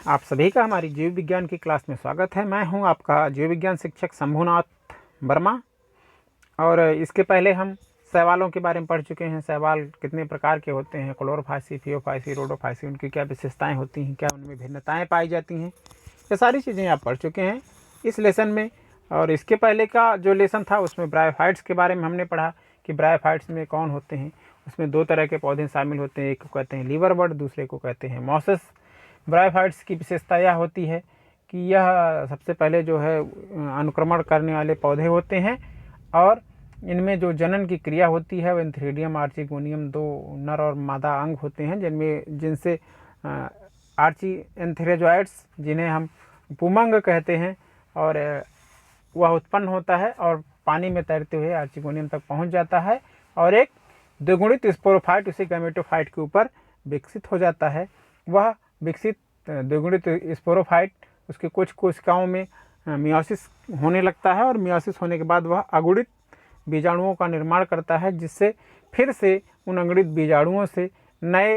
आप सभी का हमारी जीव विज्ञान की क्लास में स्वागत है। मैं हूं आपका जीव विज्ञान शिक्षक शंभुनाथ वर्मा। और इसके पहले हम शैवालों के बारे में पढ़ चुके हैं। शैवाल कितने प्रकार के होते हैं, क्लोरोफाइसी, फियोफाइसी, रोडोफाइसी, उनकी क्या विशेषताएं होती हैं, क्या उनमें भिन्नताएं पाई जाती हैं, ये सारी चीज़ें आप पढ़ चुके हैं इस लेसन में। और इसके पहले का जो लेसन था उसमें ब्रायोफाइट्स के बारे में हमने पढ़ा कि ब्रायोफाइट्स में कौन होते हैं। उसमें दो तरह के पौधे शामिल होते हैं, एक को कहते हैं लीवर बर्ड, दूसरे को कहते हैं मॉसस। ब्रायोफाइट्स की विशेषता यह होती है कि यह सबसे पहले जो है अनुक्रमण करने वाले पौधे होते हैं और इनमें जो जनन की क्रिया होती है वह एंथ्रेडियम आर्चिगोनियम दो नर और मादा अंग होते हैं, जिनसे आर्ची एंथेरेजॉइड्स, जिन्हें हम पुमंग कहते हैं, और वह उत्पन्न होता है और पानी में तैरते हुए आर्चिगोनियम तक पहुंच जाता है और एक द्विगुणित स्पोरोफाइट उसी गैमेटोफाइट के ऊपर विकसित हो जाता है। वह विकसित द्विगुणित स्पोरोफाइट उसके कुछ कोशिकाओं में मियोसिस होने लगता है और मियोसिस होने के बाद वह अगुणित बीजाणुओं का निर्माण करता है, जिससे फिर से उन अगुणित बीजाणुओं से नए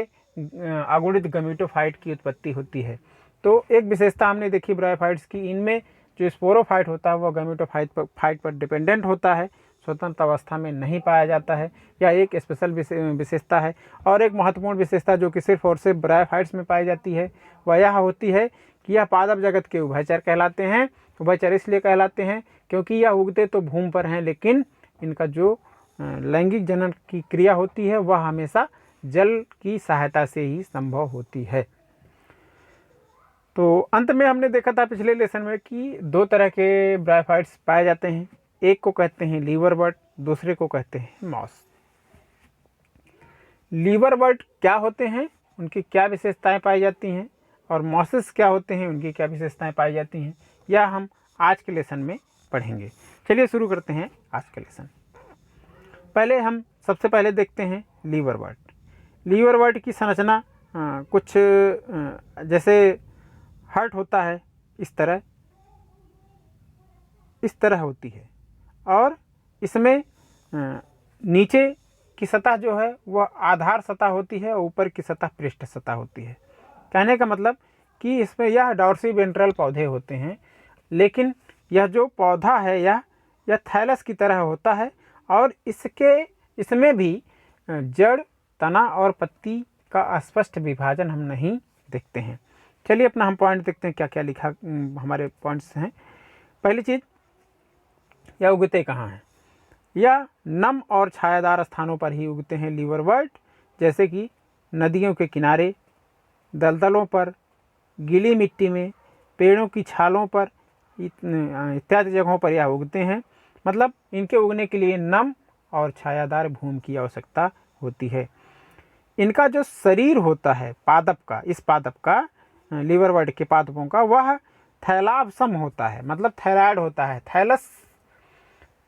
अगुणित गैमेटोफाइट की उत्पत्ति होती है। तो एक विशेषता हमने देखी ब्रायोफाइट्स की, इनमें जो स्पोरोफाइट होता है वह गैमेटोफाइट पर डिपेंडेंट होता है, स्वतंत्र अवस्था में नहीं पाया जाता है। यह एक स्पेशल विशेषता है। और एक महत्वपूर्ण विशेषता जो कि सिर्फ और सिर्फ ब्रायोफाइट्स में पाई जाती है वह यह होती है कि यह पादप जगत के उभयचर कहलाते हैं। उभयचर इसलिए कहलाते हैं क्योंकि यह उगते तो भूमि पर हैं, लेकिन इनका जो लैंगिक जनन की क्रिया होती है वह हमेशा जल की सहायता से ही संभव होती है। तो अंत में हमने देखा था पिछले लेसन में कि दो तरह के ब्रायोफाइट्स पाए जाते हैं, एक को कहते हैं लीवर बर्ड, दूसरे को कहते हैं मॉस। लीवर बर्ड क्या होते हैं, उनकी क्या विशेषताएं पाई जाती हैं, और मॉसेस क्या होते हैं, उनकी क्या विशेषताएं पाई जाती हैं, यह हम आज के लेसन में पढ़ेंगे। चलिए शुरू करते हैं आज का लेसन। पहले हम सबसे पहले देखते हैं लीवर बर्ड। लीवर बर्ड की संरचना कुछ जैसे हार्ट होता है इस तरह होती है, और इसमें नीचे की सतह जो है वह आधार सतह होती है और ऊपर की सतह पृष्ठ सतह होती है। कहने का मतलब कि इसमें यह डॉर्सीवेंट्रल पौधे होते हैं, लेकिन यह जो पौधा है यह थैलस की तरह होता है और इसमें भी जड़, तना और पत्ती का स्पष्ट विभाजन हम नहीं देखते हैं। चलिए अपना हम पॉइंट देखते हैं क्या क्या लिखा हमारे पॉइंट्स हैं। पहली चीज़, यह उगते कहाँ हैं। यह नम और छायादार स्थानों पर ही उगते हैं लीवर बर्ड, जैसे कि नदियों के किनारे, दलदलों पर, गीली मिट्टी में, पेड़ों की छालों पर इत्यादि जगहों पर यह उगते हैं। मतलब इनके उगने के लिए नम और छायादार भूमि की आवश्यकता होती है। इनका जो शरीर होता है पादप का, इस पादप का, लीवर बर्ड के पादपों का, वह थैलाबसम होता है, मतलब थैलाइड होता है।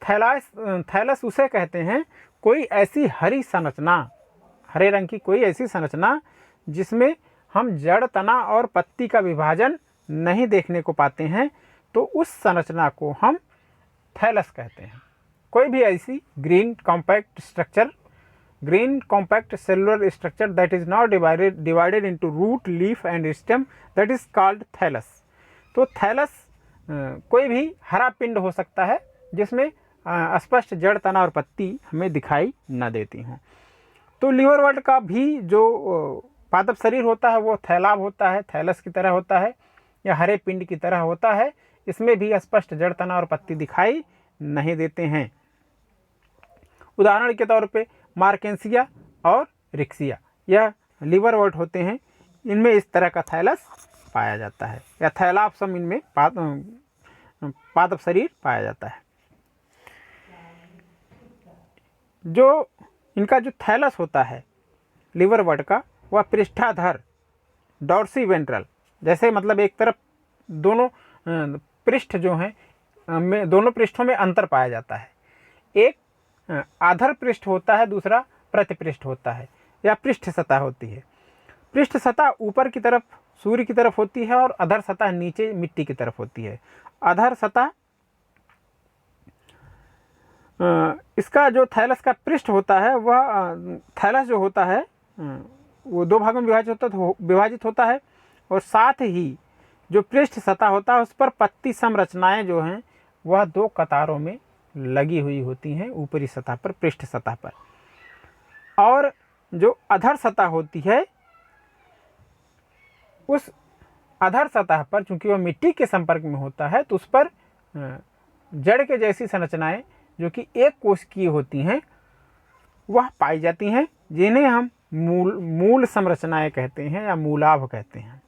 थैलस उसे कहते हैं कोई ऐसी हरी संरचना, हरे रंग की कोई ऐसी संरचना जिसमें हम जड़, तना और पत्ती का विभाजन नहीं देखने को पाते हैं, तो उस संरचना को हम थैलस कहते हैं। कोई भी ऐसी green compact cellular structure that is not divided into root, leaf and stem, that is called thallus. तो थैलस कोई भी हरा पिंड हो सकता है जिसमें स्पष्ट जड़, तना और पत्ती हमें दिखाई न देती हों। तो लीवर बर्ड का भी जो पादप शरीर होता है वो थैलाब होता है, थैलस की तरह होता है या हरे पिंड की तरह होता है। इसमें भी स्पष्ट जड़, तना और पत्ती दिखाई नहीं देते हैं। उदाहरण के तौर पे मार्केंसिया और रिक्सिया, यह लीवर बर्ड होते हैं। इनमें इस तरह का थैलस पाया जाता है या थैलाबसम इनमें पादप शरीर पाया जाता है। जो इनका जो थैलस होता है लीवर बर्ड का, वह पृष्ठाधर, डॉर्सीवेंट्रल, जैसे मतलब एक तरफ दोनों पृष्ठ जो हैं दोनों पृष्ठों में अंतर पाया जाता है। एक आधर पृष्ठ होता है, दूसरा प्रतिपृष्ठ होता है या पृष्ठ सतह होती है। पृष्ठ सतह ऊपर की तरफ सूर्य की तरफ होती है और अधर सतह नीचे मिट्टी की तरफ होती है। अधर सतह इसका जो थैलस का पृष्ठ होता है वह थैलस जो होता है वो दो भागों में विभाजित होता है और साथ ही जो पृष्ठ सतह होता है उस पर पत्ती संरचनाएं जो हैं वह 2 कतारों में लगी हुई होती हैं ऊपरी सतह पर, पृष्ठ सतह पर। और जो अधर सतह होती है उस अधर सतह पर चूंकि वह मिट्टी के संपर्क में होता है तो उस पर जड़ के जैसी संरचनाएं जो कि एक कोशिकीय होती हैं वह पाई जाती हैं, जिन्हें हम मूल संरचनाएं कहते हैं या मूलाभ कहते हैं।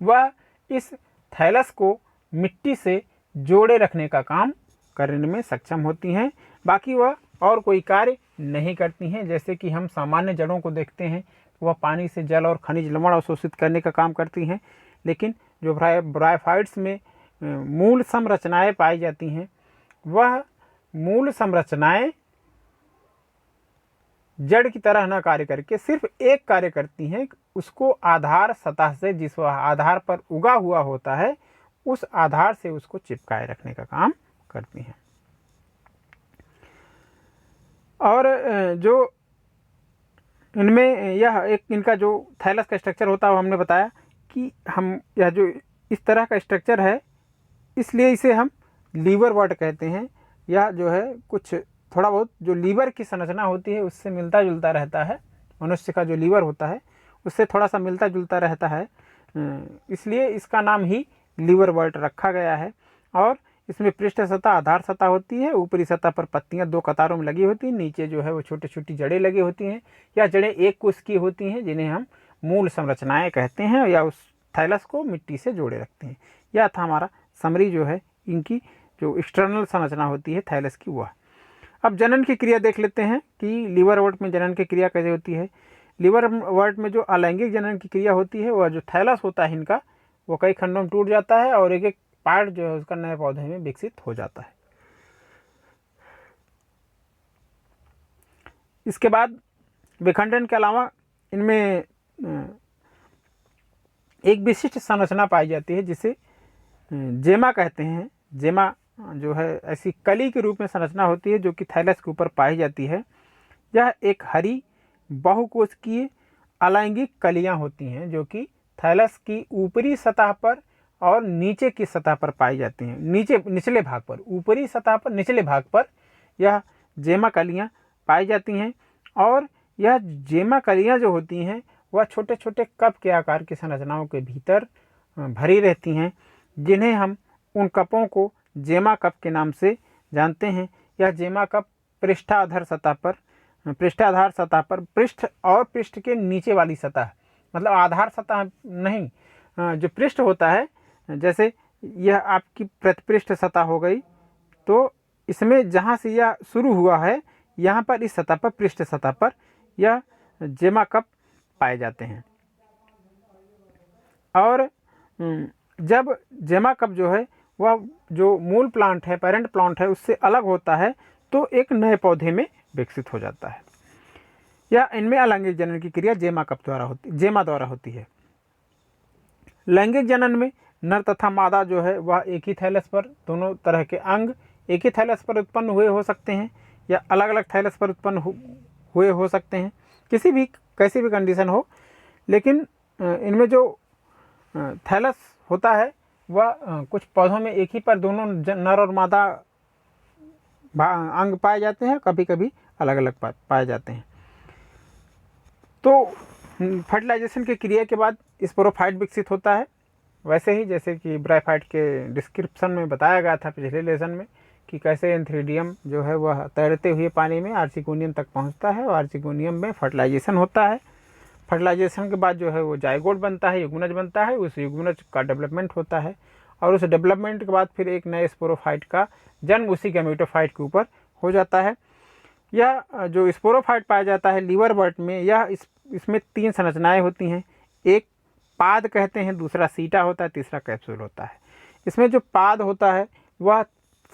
वह इस थैलस को मिट्टी से जोड़े रखने का काम करने में सक्षम होती हैं, बाकी वह और कोई कार्य नहीं करती हैं। जैसे कि हम सामान्य जड़ों को देखते हैं, वह पानी से जल और खनिज लवण अवशोषित करने का काम करती हैं, लेकिन जो ब्रायोफाइट्स में मूल संरचनाएं पाई जाती हैं वह मूल संरचनाएं जड़ की तरह न कार्य करके सिर्फ एक कार्य करती हैं, उसको आधार सतह से, जिस वह आधार पर उगा हुआ होता है उस आधार से उसको चिपकाए रखने का काम करती हैं। और जो इनमें यह एक इनका जो थैलस का स्ट्रक्चर होता है वो हमने बताया कि हम यह जो इस तरह का स्ट्रक्चर है इसलिए इसे हम लीवर वर्ट कहते हैं। यह जो है कुछ थोड़ा बहुत जो लीवर की संरचना होती है उससे मिलता जुलता रहता है, मनुष्य का जो लीवर होता है उससे थोड़ा सा मिलता जुलता रहता है, इसलिए इसका नाम ही लीवर वर्ट रखा गया है। और इसमें पृष्ठ सतह आधार सतह होती है, ऊपरी सतह पर पत्तियां 2 कतारों में लगी होती हैं, नीचे जो है वो छोटी छोटी जड़ें लगी होती हैं या जड़ें एक कोशिकीय होती हैं जिन्हें हम मूल संरचनाएं कहते हैं या उस थैलस को मिट्टी से जोड़े रखते हैं। यह था हमारा समरी जो है इनकी जो एक्सटर्नल संरचना होती है थैलस की वह। अब जनन की क्रिया देख लेते हैं कि लीवर वर्ट में जनन की क्रिया कैसे होती है। लीवर वर्ट में जो अलैंगिक जनन की क्रिया होती है वह जो थैलस होता है इनका वो कई खंडों में टूट जाता है और एक एक पार्ट जो है उसका नए पौधे में विकसित हो जाता है। इसके बाद विखंडन के अलावा इनमें एक विशिष्ट संरचना पाई जाती है जिसे जेमा कहते हैं। जेमा जो है ऐसी कली के रूप में संरचना होती है जो कि थैलस के ऊपर पाई जाती है। यह एक हरी बहुकोशिकीय अलैंगिक कलियां होती हैं जो कि थैलस की ऊपरी सतह पर और नीचे की सतह पर पाई जाती हैं। निचले भाग पर, ऊपरी सतह पर निचले भाग पर यह जेमा कलियां पाई जाती हैं। और यह जेमा कलियां जो होती हैं वह छोटे छोटे कप के आकार की संरचनाओं के भीतर भरी रहती हैं, जिन्हें हम उन कपों को जेमा कप के नाम से जानते हैं। यह जेमा कप पृष्ठाधार सतह पर पृष्ठ और पृष्ठ के नीचे वाली सतह, मतलब आधार सतह नहीं, जो पृष्ठ होता है, जैसे यह आपकी प्रतिपृष्ठ सतह हो गई तो इसमें जहाँ से यह शुरू हुआ है यहाँ पर इस सतह पर, पृष्ठ सतह पर यह जेमा कप पाए जाते हैं। और जब जेमा कप जो है वह जो मूल प्लांट है, पेरेंट प्लांट है, उससे अलग होता है तो एक नए पौधे में विकसित हो जाता है। या इनमें अलैंगिक जनन की क्रिया जेमा द्वारा होती है। लैंगिक जनन में नर तथा मादा जो है वह एक ही थैलस पर, दोनों तरह के अंग एक ही थैलस पर उत्पन्न हुए हो सकते हैं या अलग अलग थैलस पर उत्पन्न हुए हो सकते हैं, कैसी भी कंडीशन हो। लेकिन इनमें जो थैलस होता है वह कुछ पौधों में एक ही पर दोनों नर और मादा अंग पाए जाते हैं, कभी कभी अलग अलग पाए जाते हैं। तो फर्टिलाइजेशन की क्रिया के बाद स्पोरोफाइट विकसित होता है। वैसे ही जैसे कि ब्रायोफाइट के डिस्क्रिप्शन में बताया गया था पिछले लेसन में कि कैसे एंथ्रीडियम जो है वह तैरते हुए पानी में आर्चिगोनियम तक पहुंचता है और आर्चिगोनियम में फर्टिलाइजेशन होता है। फर्टिलाइजेशन के बाद जो है वो जाइगोट बनता है, युग्मनज बनता है, उस युग्मनज का डेवलपमेंट होता है और उस डेवलपमेंट के बाद फिर एक नए स्पोरोफाइट का जन्म उसी गैमेटोफाइट के ऊपर हो जाता है। यह जो स्पोरोफाइट पाया जाता है लीवर वर्ट में, यह इसमें 3 संरचनाएं होती हैं। एक पाद कहते हैं, दूसरा सीटा होता है, तीसरा कैप्सूल होता है। इसमें जो पाद होता है वह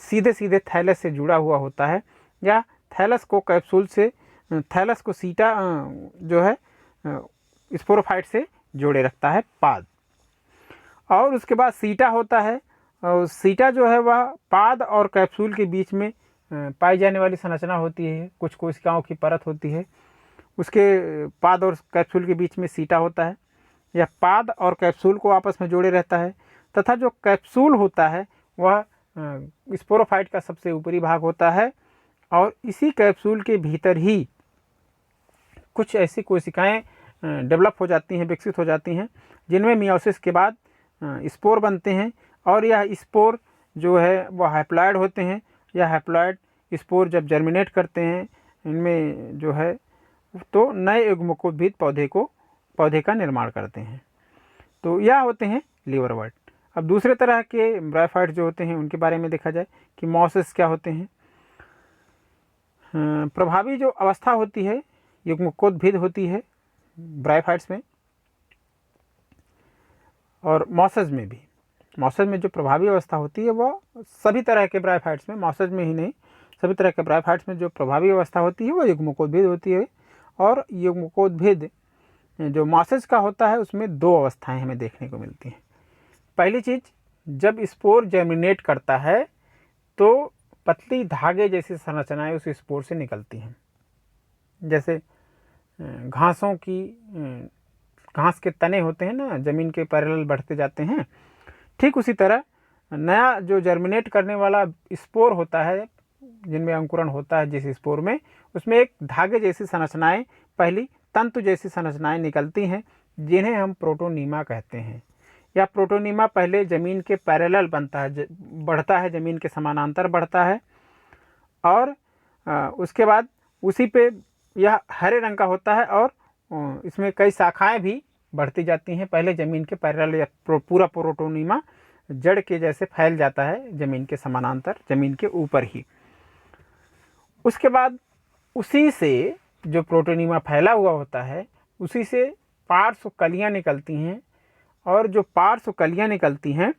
सीधे सीधे थैलस से जुड़ा हुआ होता है या थैलस को कैप्सूल से, थैलस को सीटा जो है स्पोरोफाइट से जोड़े रखता है पाद। और उसके बाद सीटा होता है और सीटा जो है वह पाद और कैप्सूल के बीच में पाई जाने वाली संरचना होती है। कुछ कोशिकाओं की परत होती है, उसके पाद और कैप्सूल के बीच में सीटा होता है। यह पाद और कैप्सूल को आपस में जोड़े रहता है, तथा जो कैप्सूल होता है वह स्पोरोफाइट का सबसे ऊपरी भाग होता है, और इसी कैप्सूल के भीतर ही कुछ ऐसी कोशिकाएं डेवलप हो जाती हैं, विकसित हो जाती हैं, जिनमें मियोसिस के बाद स्पोर बनते हैं, और यह स्पोर जो है वह हैप्लॉयड होते हैं। यह हैप्लॉयड स्पोर जब जर्मिनेट करते हैं इनमें जो है तो नए युग्मकोद्भिद पौधे का निर्माण करते हैं। तो यह होते हैं लीवरवर्ट। अब दूसरे तरह के ब्रायोफाइट जो होते हैं उनके बारे में देखा जाए कि मॉसेस क्या होते हैं। प्रभावी जो अवस्था होती है युग्मकोद्भिद होती है ब्रायोफाइट्स में और मॉसेस में भी। मॉसेस में जो प्रभावी अवस्था होती है वह सभी तरह के ब्रायोफाइट्स में, मॉसेस में ही नहीं सभी तरह के ब्रायोफाइट्स में जो प्रभावी अवस्था होती है वह युग्मकोद्भिद होती है। और युग्मकोद्भिद जो मॉसेस का होता है उसमें दो अवस्थाएं हमें देखने को मिलती हैं। पहली चीज़, जब स्पोर जर्मिनेट करता है तो पतली धागे जैसी संरचनाएं उस स्पोर से निकलती हैं, जैसे घास के तने होते हैं ना, ज़मीन के पैरेलल बढ़ते जाते हैं, ठीक उसी तरह नया जो जर्मिनेट करने वाला स्पोर होता है जिनमें अंकुरण होता है जिस स्पोर में, उसमें एक धागे जैसी संरचनाएं, पहली तंतु जैसी संरचनाएं निकलती हैं जिन्हें हम प्रोटोनीमा कहते हैं। यह प्रोटोनीमा पहले ज़मीन के पैरेलल बनता है, बढ़ता है, ज़मीन के समानांतर बढ़ता है, और उसके बाद उसी पे यह हरे रंग का होता है और इसमें कई शाखाएं भी बढ़ती जाती हैं। पहले ज़मीन के पैरेलल या पूरा प्रोटोनीमा जड़ के जैसे फैल जाता है ज़मीन के समानांतर, ज़मीन के ऊपर ही। उसके बाद उसी से जो प्रोटोनीमा फैला हुआ होता है उसी से पार्श्व कलियां निकलती हैं, और जो पार्श्व कलियां निकलती हैं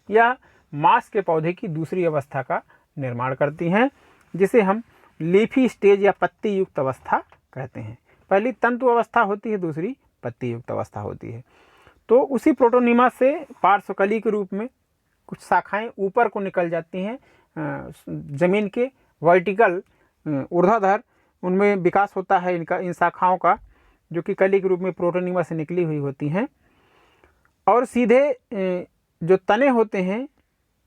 यह मांस के पौधे की दूसरी अवस्था का निर्माण करती हैं, जिसे हम लीफी स्टेज या पत्ती युक्त अवस्था कहते हैं। पहली तंतु अवस्था होती है, दूसरी पत्ती युक्त अवस्था होती है। तो उसी प्रोटोनीमा से पार्श्वकली के रूप में कुछ शाखाएं ऊपर को निकल जाती हैं, ज़मीन के वर्टिकल ऊर्ध्वाधर उनमें विकास होता है इन शाखाओं का, जो कि कली के रूप में प्रोटोनीमा से निकली हुई होती हैं, और सीधे जो तने होते हैं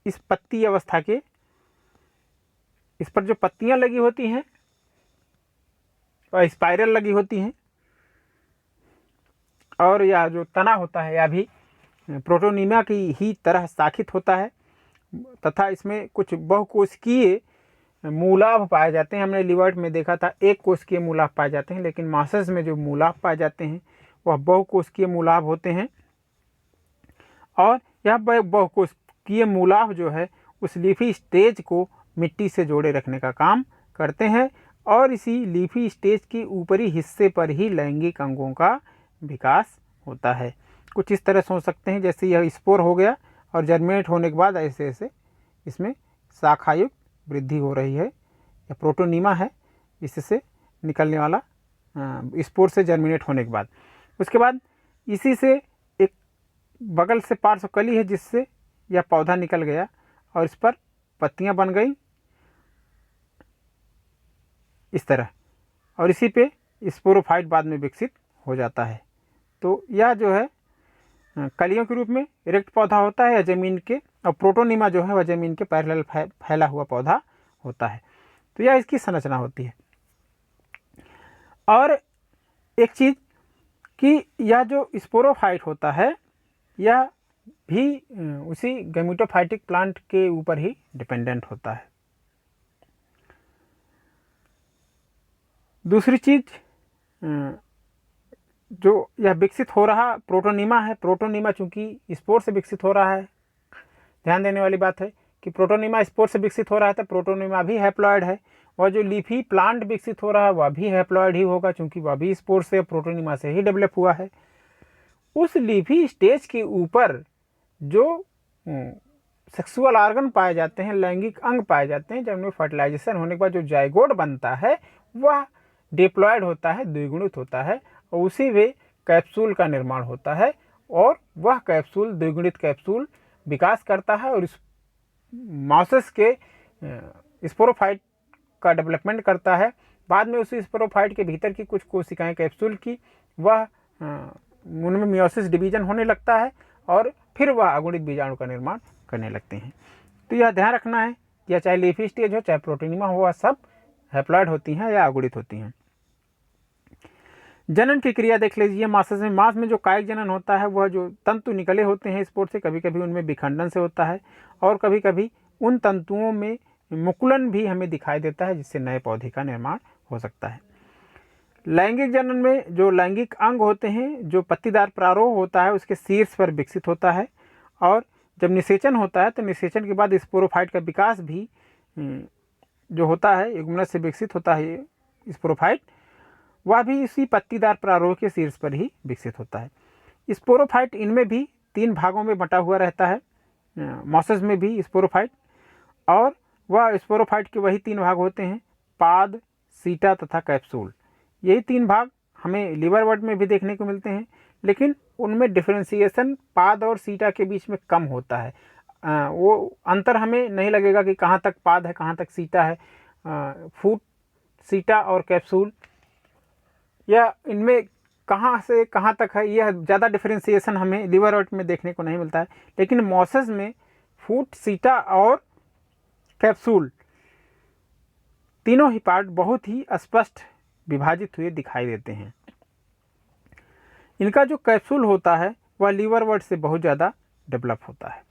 इस पत्ती अवस्था के, इस पर जो पत्तियां लगी होती हैं और स्पाइरल लगी होती हैं, और यह जो तना होता है यह भी प्रोटोनीमा की ही तरह शाखित होता है, तथा इसमें कुछ बहुकोशिकीय मूलाभ पाए जाते हैं। हमने लीवर्ट में देखा था एक कोशिकीय मूलाभ पाए जाते हैं, लेकिन मॉसेस में जो मूलाभ पाए जाते हैं वह बहुकोशिकीय मूलाभ होते हैं, और यह बहुकोशिकीय मूलाभ जो है उस लीफी स्टेज को मिट्टी से जोड़े रखने का काम करते हैं, और इसी लीफी स्टेज के ऊपरी हिस्से पर ही लैंगिक अंगों का विकास होता है। कुछ इस तरह सोच सकते हैं जैसे यह स्पोर हो गया और जर्मिनेट होने के बाद ऐसे ऐसे इसमें शाखायुक्त वृद्धि हो रही है, यह प्रोटोनीमा है इससे निकलने वाला स्पोर से जर्मिनेट होने के बाद। उसके बाद इसी से एक बगल से पार्श्वकली है जिससे यह पौधा निकल गया और इस पर पत्तियां बन गई इस तरह, और इसी पे स्पोरोफाइट बाद में विकसित हो जाता है। तो यह जो है कलियों के रूप में इरेक्ट पौधा होता है या ज़मीन के, और प्रोटोनीमा जो है वह ज़मीन के पैरेलल फैला हुआ पौधा होता है। तो यह इसकी संरचना होती है। और एक चीज़ कि यह जो स्पोरोफाइट होता है यह भी उसी गैमेटोफाइटिक प्लांट के ऊपर ही डिपेंडेंट होता है। दूसरी चीज़ जो यह विकसित हो रहा प्रोटोनीमा है, प्रोटोनीमा चूंकि स्पोर से विकसित हो रहा है, ध्यान देने वाली बात है कि प्रोटोनीमा स्पोर से विकसित हो रहा है तो प्रोटोनीमा भी हैप्लॉयड है, और जो लीफी प्लांट विकसित हो रहा है वह भी हैप्लॉयड ही होगा क्योंकि वह भी स्पोर से प्रोटोनीमा से ही डेवलप हुआ है। उस लीफी स्टेज के ऊपर जो सेक्सुअल ऑर्गन पाए जाते हैं, लैंगिक अंग पाए जाते हैं, जब उनमें फर्टिलाइजेशन होने के बाद जो जाइगोट बनता है वह डिप्लॉयड होता है, द्विगुणित होता है, और उसी में कैप्सूल का निर्माण होता है, और वह कैप्सूल द्विगुणित कैप्सूल विकास करता है और इस मॉसेस के स्पोरोफाइट का डेवलपमेंट करता है। बाद में उसी स्पोरोफाइट के भीतर की कुछ कोशिकाएं कैप्सूल की वह उनमें मियोसिस डिवीजन होने लगता है और फिर वह अगुणित बीजाणु का निर्माण करने लगते हैं। तो यह ध्यान रखना है, या चाहे लीफी स्टेज हो चाहे प्रोटीनिमा हो, वह सब हैप्लॉइड होती हैं या अगुणित होती हैं। जनन की क्रिया देख लीजिए। मासेस में, मांस में जो कायिक जनन होता है वह जो तंतु निकले होते हैं स्पोर से, कभी कभी उनमें विखंडन से होता है और कभी कभी उन तंतुओं में मुकुलन भी हमें दिखाई देता है, जिससे नए पौधे का निर्माण हो सकता है। लैंगिक जनन में जो लैंगिक अंग होते हैं, जो पत्तीदार प्रारोह होता है उसके शीर्ष पर विकसित होता है, और जब निषेचन होता है तो निषेचन के बाद स्पोरोफाइट का विकास भी जो होता है, युग्मनज से विकसित होता है स्पोरोफाइट, वह भी इसी पत्तीदार प्रारोह के शीर्ष पर ही विकसित होता है। स्पोरोफाइट इनमें भी 3 भागों में बटा हुआ रहता है, मॉसेस में भी स्पोरोफाइट, और वह स्पोरोफाइट के वही 3 भाग होते हैं, पाद, सीटा तथा कैप्सूल। यही 3 भाग हमें लिवरवर्ट में भी देखने को मिलते हैं, लेकिन उनमें डिफरेंशिएशन पाद और सीटा के बीच में कम होता है। वो अंतर हमें नहीं लगेगा कि कहाँ तक पाद है कहाँ तक सीटा है। फूट, सीटा और कैप्सूल, यह इनमें कहाँ से कहाँ तक है, यह ज़्यादा डिफरेंशिएशन हमें लिवरवर्ट में देखने को नहीं मिलता है। लेकिन मॉसेस में फूट, सीटा और कैप्सूल तीनों ही पार्ट बहुत ही स्पष्ट विभाजित हुए दिखाई देते हैं। इनका जो कैप्सूल होता है वह लिवरवर्ट से बहुत ज़्यादा डेवलप होता है,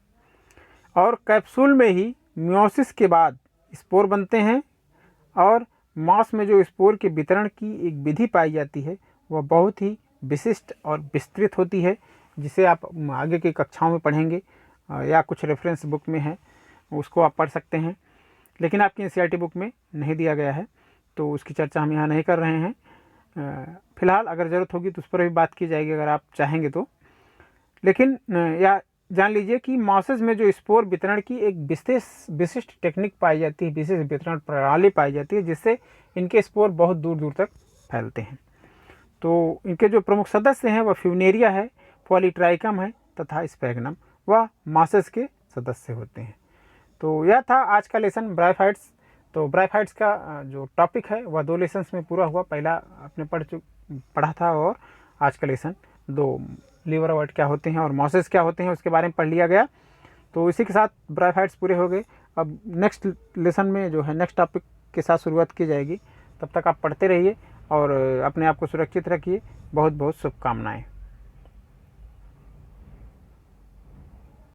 और कैप्सूल में ही मियोसिस के बाद स्पोर बनते हैं, और मांस में जो स्पोर के वितरण की एक विधि पाई जाती है वह बहुत ही विशिष्ट और विस्तृत होती है, जिसे आप आगे की कक्षाओं में पढ़ेंगे, या कुछ रेफरेंस बुक में है उसको आप पढ़ सकते हैं, लेकिन आपकी एनसीईआरटी बुक में नहीं दिया गया है, तो उसकी चर्चा हम यहाँ नहीं कर रहे हैं। फिलहाल अगर ज़रूरत होगी तो उस पर भी बात की जाएगी अगर आप चाहेंगे तो। लेकिन या जान लीजिए कि मॉसेस में जो स्पोर वितरण की एक विशिष्ट टेक्निक पाई जाती है, विशेष वितरण प्रणाली पाई जाती है, जिससे इनके स्पोर बहुत दूर दूर तक फैलते हैं। तो इनके जो प्रमुख सदस्य हैं वह फ्यूनेरिया है, पॉलीट्राइकम है तथा स्पैगनम, वह मॉसेस के सदस्य होते हैं। तो यह था आज का लेसन ब्रायोफाइट्स। तो ब्रायोफाइट्स का जो टॉपिक है वह 2 लेसन्स में पूरा हुआ। पहला आपने पढ़ा था, और आज का लेसन 2 लिवरवर्ट क्या होते हैं और मॉसेस क्या होते हैं उसके बारे में पढ़ लिया गया। तो इसी के साथ ब्रायोफाइट्स पूरे हो गए। अब नेक्स्ट लेसन में जो है नेक्स्ट टॉपिक के साथ शुरुआत की जाएगी। तब तक आप पढ़ते रहिए और अपने आप को सुरक्षित रखिए। बहुत बहुत शुभकामनाएं।